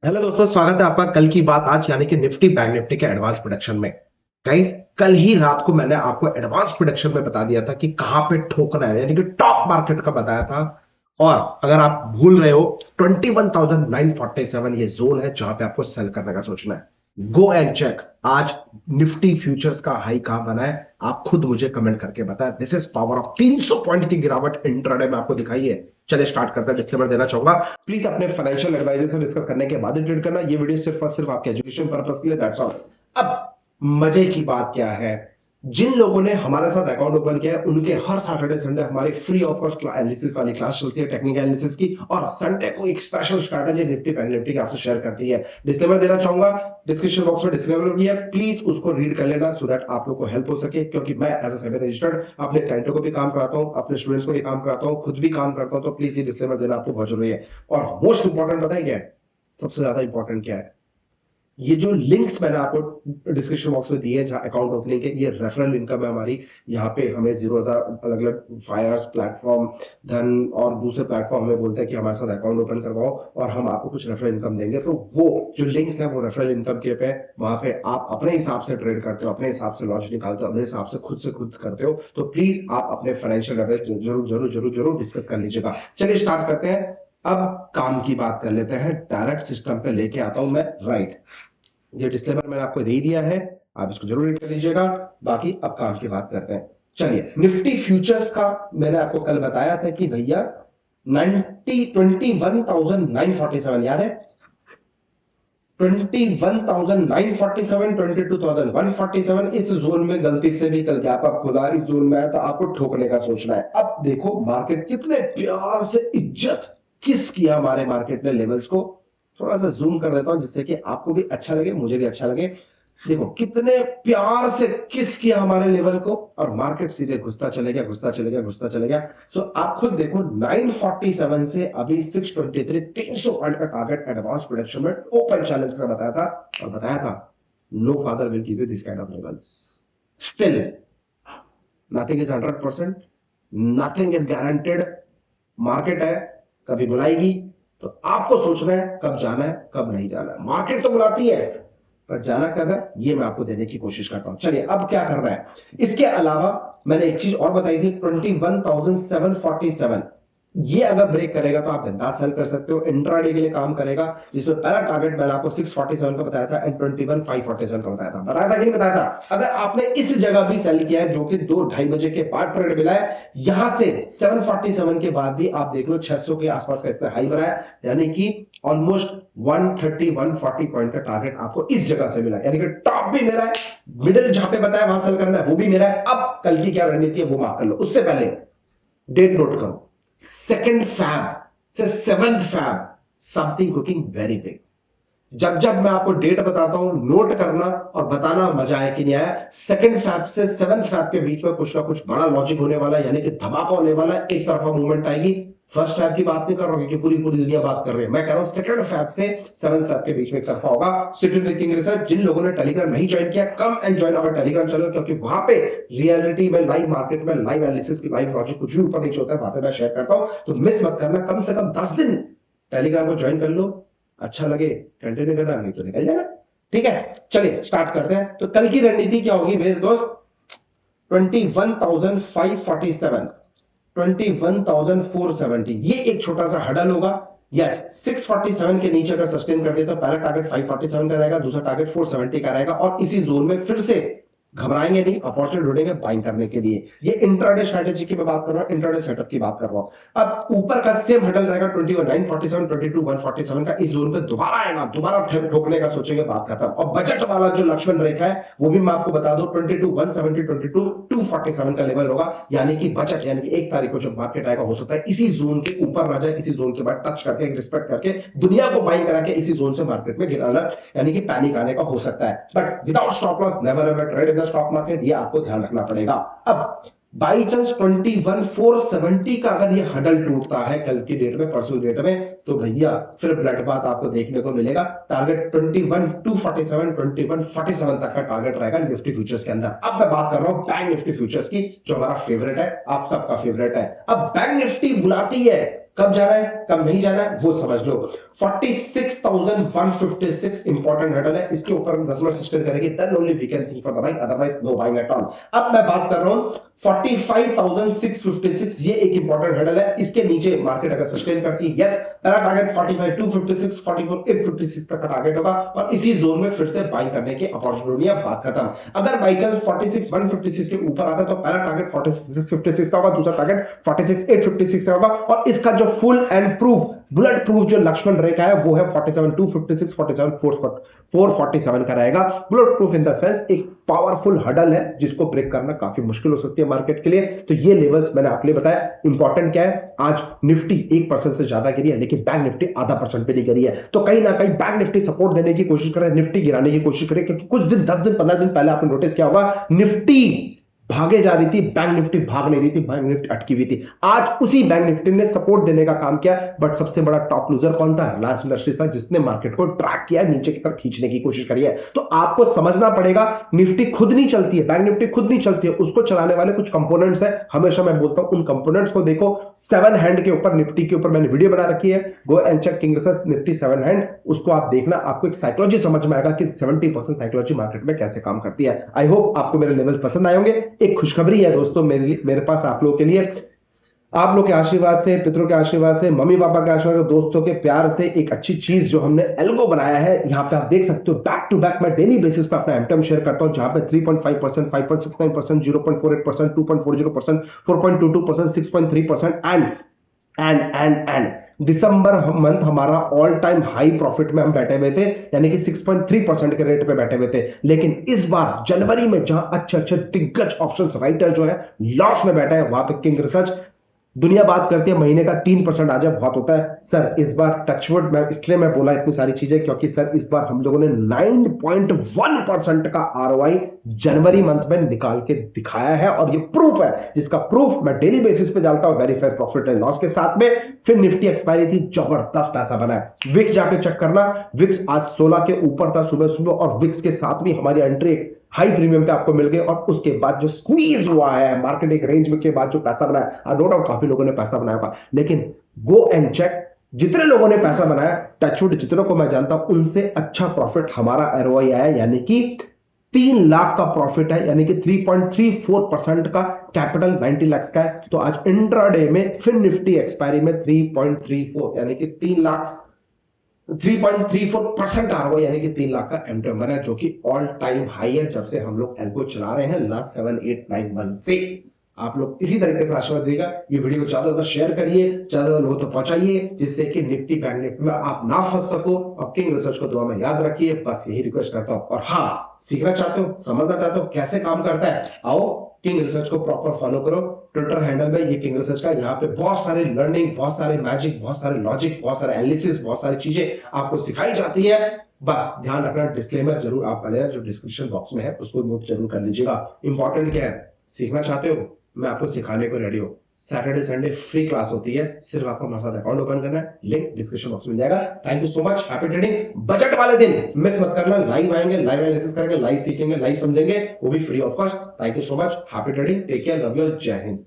Hello दोस्तों, स्वागत है आपका कल की बात आज यानी कि निफ्टी बैंक निफ्टी के एडवांस प्रोडक्शन में। गाइस, कल ही रात को मैंने आपको एडवांस प्रोडक्शन में बता दिया था कि कहां पे ठोकना है, यानी कि टॉप मार्केट का बताया था। और अगर आप भूल रहे हो, 21,947 ये जोन है जहां पे आपको सेल करने का सोचना है। गो एंड चेक आज निफ्टी फ्यूचर्स का हाई कहां बना है, आप खुद मुझे कमेंट करके बताएं। This is power of 300 point की गिरावट इंट्राडे में आपको दिखाई है। चलिए स्टार्ट करते हैं। डिस्क्लेमर देना चाहूंगा, प्लीज अपने फाइनेंशियल एडवाइजर से डिस्कस करने के बाद ही ट्रेड करना। ये वीडियो सिर्फ और सिर्फ आपके एजुकेशन पर्पस के लिए, दैट्स ऑल। अब मजे की बात क्या है, जिन लोगों ने हमारे साथ अकाउंट ओपन किया है उनके हर सैटरडे संडे हमारी फ्री ऑफ कॉस्ट एनालिसिस वाली क्लास चलती है, टेक्निकल एनालिसिस की। और संडे को एक special strategy Nifty bank Nifty की आपसे शेयर करती है। डिस्क्लेमर देना चाहूंगा, डिस्क्रिप्शन बॉक्स में डिस्क्लेमर भी है, प्लीज उसको रीड कर लेना सो दैट आप लोग को हेल्प हो सके। क्योंकि मैं एज अ सेबी रजिस्टर्ड अपने क्लाइंटों को भी काम कराता हूं, अपने स्टूडेंट्स को भी काम कराता हूं, खुद भी काम करता हूं, तो प्लीज ये डिस्क्लेमर देना आपको बहुत जरूरी है। और मोस्ट इंपॉर्टेंट बताइए क्या है, सबसे ज्यादा इंपॉर्टेंट क्या है, ये जो लिंक्स मैंने आपको डिस्क्रिप्शन बॉक्स में दिए जहां अकाउंट ओपनिंग के, ये रेफरल इनकम है हमारी। यहाँ पे हमें जीरो अलग अलग फायर्स प्लेटफॉर्म, धन और दूसरे प्लेटफॉर्म हमें बोलते हैं कि हमारे साथ अकाउंट ओपन करवाओ और हम आपको कुछ रेफरल इनकम देंगे। तो वो जो लिंक्स है वो रेफरल इनकम के पे, वहां पे आप अपने हिसाब से ट्रेड करते हो, अपने हिसाब से लॉन्च निकालते हो, अपने हिसाब से खुद करते हो। तो प्लीज आप अपने फाइनेंशियल एवरेज जरूर जरूर जरूर जरूर डिस्कस कर लीजिएगा। चलिए स्टार्ट करते हैं। अब काम की बात कर लेते हैं, डायरेक्ट सिस्टम पे लेके आता हूं मैं। राइट, ये डिस्क्लेमर मैंने आपको दे ही दिया है, आप इसको जरूर रीड कर लीजिएगा। बाकी अब काम की बात करते हैं। चलिए, निफ्टी फ्यूचर्स का मैंने आपको कल बताया था कि भैया 21,947 याद है, 21,947, 22,147 इस जोन में गलती से भी कल गैप अप खुला, इस जोन में आया तो आपको ठोकने का सोचना है। अब देखो मार्केट कितने प्यार से इज्जत किस किया हमारे मार्केट ने लेवल्स को। थोड़ा सा जूम कर देता हूं जिससे कि आपको भी अच्छा लगे, मुझे भी अच्छा लगे। देखो कितने प्यार से किस किया हमारे लेवल को, और मार्केट सीधे घुसता चले गया, घुसता चले गया, घुसता चले गया। सो आप खुद देखो, 947 से अभी 623, 300 पॉइंट का टारगेट एडवांस प्रोडक्शन में ओपन चैलेंज से बताया था। और बताया था no father will give you this kind of levels. Still nothing is 100%, nothing is guaranteed. Market है, कभी बुलाएगी तो आपको सोचना है कब जाना है कब नहीं जाना है। मार्केट तो बुलाती है पर जाना कब है ये मैं आपको देने की कोशिश करता हूं। चलिए अब क्या करना है, इसके अलावा मैंने एक चीज और बताई थी, 21,747 ये अगर ब्रेक करेगा तो आप बिंदास सेल कर सकते हो। इंट्राडे के लिए काम करेगा, जिसमें पहला टारगेट मैंने आपको 647 का बताया था एंड 21,547 का बताया था। बताया था कि नहीं बताया था? अगर आपने इस जगह भी सेल किया है जो कि 2-2:30 बजे के बाद ट्रेड मिला है, यहां से 747 के बाद भी आप देख लो 600 के आसपास का इसने हाई बनाया, यानी कि ऑलमोस्ट 130-140 पॉइंट का टारगेट आपको इस जगह से मिला, यानी कि टॉप भी मेरा है, मिडिल जहां पे बताया वहां सेल करना है वो भी मेरा है। अब कल की क्या रणनीति है वो मार्क कर लो। उससे पहले डेट नोट करो, 2 फैब से 7 fab, something cooking very big. जब जब मैं आपको डेट बताता हूं नोट करना और बताना मजा है कि नहीं आया। 2 फैब से 7 फैब के बीच में कुछ ना कुछ बड़ा लॉजिक होने वाला है, यानी कि धमाका होने वाला है, एक तरफा मूवमेंट आएगी। फर्स्ट फैब की बात नहीं कर रहा हूं क्योंकि पूरी पूरी दुनिया बात कर रही है, मैं कह रहा हूं 2 फैब से 7 फैब के बीच में एक तरफा होगा। सिटी थिंकिंग रिसर्च, जिन लोगों ने टेलीग्राम नहीं ज्वाइन किया, come and join our Telegram channel, क्योंकि वहां पे रियलिटी में, लाइव मार्केट में, लाइव एनालिसिस की लाइव लॉजिक कुछ भी ऊपर नीचे होता है वहां पे मैं शेयर करता हूं। तो मिस मत करना, कम से कम 10 दिन टेलीग्राम को ज्वाइन कर लो, अच्छा लगे कंटिन्यू करना, नहीं तो निकल जाना। ठीक है, चलिए स्टार्ट करते हैं। तो कल की रणनीति क्या होगी मेरे दोस्त, 21,547, 21,470, ये एक छोटा सा हडल होगा। यस, 647 के नीचे अगर सस्टेन कर दे तो पहला टारगेट 547 का रहेगा, दूसरा टारगेट 470 का रहेगा, और इसी जोन में फिर से घबराएंगे नहीं, अपॉर्चुनिटी ढूंढेंगे बाइंग करने के लिए। ये इंट्राडे स्ट्रेटेजी की मैं बात कर रहा हूं, इंट्राडे सेटअप की बात कर रहा हूं। अब ऊपर का सेम हडल रहेगा 21,947, 22,147 का, इस जोन पे दोबारा आएगा, दोबारा ठोकने का सोचेंगे, बात खत्म। और बजट वाला जो लक्ष्मण रेखा है वो भी मैं आपको बता दूं, 22,170, 22,247 का लेवल होगा, यानी कि बजट, यानी कि 1 तारीख को जब मार्केट आएगा हो सकता है इसी जोन के ऊपर आ जाए, इसी जोन के बाद टच करके रिस्पेक्ट करके दुनिया को बाइंग करा के इसी जोन से मार्केट में गिराना, यानी कि पैनिक आने का हो सकता है। But without stop loss never ever trade in the stock market, ये आपको ध्यान रखना पड़ेगा। अब बाई चांस 21,470 का अगर ये हडल टूटता है कल की डेट में, परसों डेट में, तो भैया फिर ब्लड बात आपको देखने को मिलेगा। टारगेट 21,247, 21,47 तक का टारगेट रहेगा निफ्टी फ्यूचर्स के अंदर। अब मैं बात कर रहा हूं बैंक निफ्टी फ्यूचर्स की, जो हमारा फेवरेट है, आप सबका फेवरेट है। अब बैंक निफ्टी बुलाती है, कब जा रहा है, कब नहीं जाना है वो समझ लो। 46,156 इंपॉर्टेंट हर्डल है, इसके ऊपर 10 मिनट सस्टेन करेगी, then only we can think for the buying, otherwise no buying at all. अब मैं बात कर रहा हूं 45,656, ये एक इंपॉर्टेंट हर्डल है, इसके नीचे मार्केट अगर सस्टेन करती है, यस पहला टारगेट 45,256, 44,856 तक का टारगेट होगा और इसी जोन में फिर से बाइंग करने की अपॉर्चुनिटी है, बात खत्म। अगर बाई चांस 46,156 के ऊपर आता है तो पहला टारगेट 46,656 का होगा, दूसरा टारगेट 46,856 का होगा और इसका जो full and proof bullet proof जो लक्ष्मण रेखा है वो है 47,256, 47,447 का रहेगा। Bullet proof in the sense एक पावरफुल हडल है जिसको ब्रेक करना काफी मुश्किल हो सकती है मार्केट के लिए। तो ये लेवल्स मैंने आपके लिए बताया। इंपॉर्टेंट क्या है, आज निफ्टी 1% से ज्यादा गिरी है लेकिन बैंक निफ्टी आधा % पे नहीं गिरी है, तो कहीं ना कहीं बैंक निफ्टी सपोर्ट देने की कोशिश करे, निफ्टी गिराने की कोशिश करे, क्योंकि कुछ दिन 10 दिन 15 दिन पहले आपने नोटिस किया होगा निफ्टी भागे जा रही थी, बैंक निफ्टी भाग नहीं रही थी, बैंक निफ्टी अटकी हुई थी। आज उसी बैंक निफ्टी ने सपोर्ट देने का काम किया, बट सबसे बड़ा टॉप लूजर कौन था? रिलायंस इंडस्ट्रीज था, जिसने मार्केट को ट्रैक किया, नीचे की तरफ खींचने की कोशिश करी है। तो आपको समझना पड़ेगा निफ्टी खुद नहीं चलती है, बैंक निफ्टी खुद नहीं चलती है, उसको चलाने वाले कुछ कंपोनेंट्स है। हमेशा मैं बोलता हूं उन कंपोनेंट्स को देखो। 7 हैंड के ऊपर निफ्टी के ऊपर मैंने वीडियो बना रखी है, go and check King Research Nifty 7 hand, उसको आप देखना, आपको एक साइकोलॉजी समझ में आएगा कि 70% साइकोलॉजी मार्केट में कैसे काम करती है। आई होप आपको मेरे लेवल पसंद आए होंगे। एक खुशखबरी है दोस्तों मेरे पास आप लोगों के लिए, आप लोग के आशीर्वाद से, पितरों के आशीर्वाद से, मम्मी पापा के आशीर्वाद से, दोस्तों के प्यार से एक अच्छी चीज जो हमने एल्गो बनाया है, यहां पे आप देख सकते हो बैक टू बैक मैं डेली बेसिस पे अपना एमटम शेयर करता हूं, जहां पे 3.5%, 5.69%, 0.48%, 2.40%, 4.22%, 6.3% एंड दिसंबर मंथ हमारा ऑल टाइम हाई प्रॉफिट में हम बैठे हुए थे, यानी कि 6.3% के रेट पे बैठे हुए थे। लेकिन इस बार जनवरी में जहां अच्छे अच्छे दिग्गज ऑप्शंस राइटर जो है लॉस में बैठे हैं, वहां पे किंग रिसर्च दुनिया बात करती है महीने का 3% आ जाए बहुत होता है। सर इस बार टचवुड, मैं इसलिए मैं बोला इतनी सारी चीजें क्योंकि सर इस बार हम लोगों ने 9.1% का आरओआई जनवरी मंथ में निकाल के दिखाया है और ये प्रूफ है, जिसका प्रूफ मैं डेली बेसिस पे डालता हूं वेरीफाइड प्रॉफिट एंड लॉस के साथ में। फिर निफ्टी एक्सपायरी थी, जबरदस्त पैसा बना है। विक्स जाके चेक करना, विक्स आज 16 के ऊपर था सुबह सुबह और विक्स के साथ भी हमारी एंट्री हाई प्रीमियम पे आपको मिल गई और उसके बाद जो स्क्वीज हुआ है मार्केट एक रेंज में के बाद जो पैसा बनाया, नो डाउट काफी लोगों ने पैसा बनाया होगा, लेकिन गो एंड चेक जितने लोगों ने पैसा बनाया, टचवुड जितनों को मैं जानता हूं उनसे अच्छा प्रॉफिट हमारा आरओआई आया, यानी कि 3 लाख का प्रॉफिट है, यानी कि 3.34% का कैपिटल 90 लाख का है। तो आज इंट्राडे में फिर निफ्टी एक्सपायरी में 3.34 यानी कि 3.34% आरओआई यानी कि 3 लाख का एमटम बना है, जो कि ऑल टाइम हाई है जब से हम लोग एल्गो चला रहे हैं लास्ट 7-8-9 मंथ से। आप लोग इसी तरीके से आशीर्वाद देगा, ये वीडियो को ज्यादा शेयर करिए, ज्यादा लोगों तक पहुंचाइए, जिससे कि निफ्टी बैंक निफ्टी में आप ना फंस सको और किंग रिसर्च को दुआ में याद रखिए। बस यही रिक्वेस्ट करता हूं। और हाँ, सीखना चाहते हो, समझना चाहते हो कैसे काम करता है, आओ किंग रिसर्च को प्रॉपर फॉलो करो। ट्विटर हैंडल में ये किंग रिसर्च का, यहाँ पे बहुत सारे लर्निंग, बहुत सारे मैजिक, बहुत सारे लॉजिक, बहुत सारे एनालिसिस, बहुत सारी चीजें आपको सिखाई जाती है। बस ध्यान रखना, डिस्क्लेमर जरूर आप पढ़े जो डिस्क्रिप्शन बॉक्स में है उसको नोट जरूर कर लीजिएगा। इंपॉर्टेंट क्या है, सीखना चाहते हो, मैं आपको सिखाने को रेडी हूं। सैटरडे संडे फ्री क्लास होती है, सिर्फ आपको हमारे साथ अकाउंट ओपन करना है, लिंक डिस्क्रिप्शन बॉक्स में मिल जाएगा। Thank you so much, happy trading. Budget वाले दिन मिस मत करना, लाइव आएंगे, लाइव एनालिसिस करेंगे, लाइव सीखेंगे, लाइव समझेंगे, वो भी free of cost. Thank you so much, happy trading, take care, love you all, जय हिंद।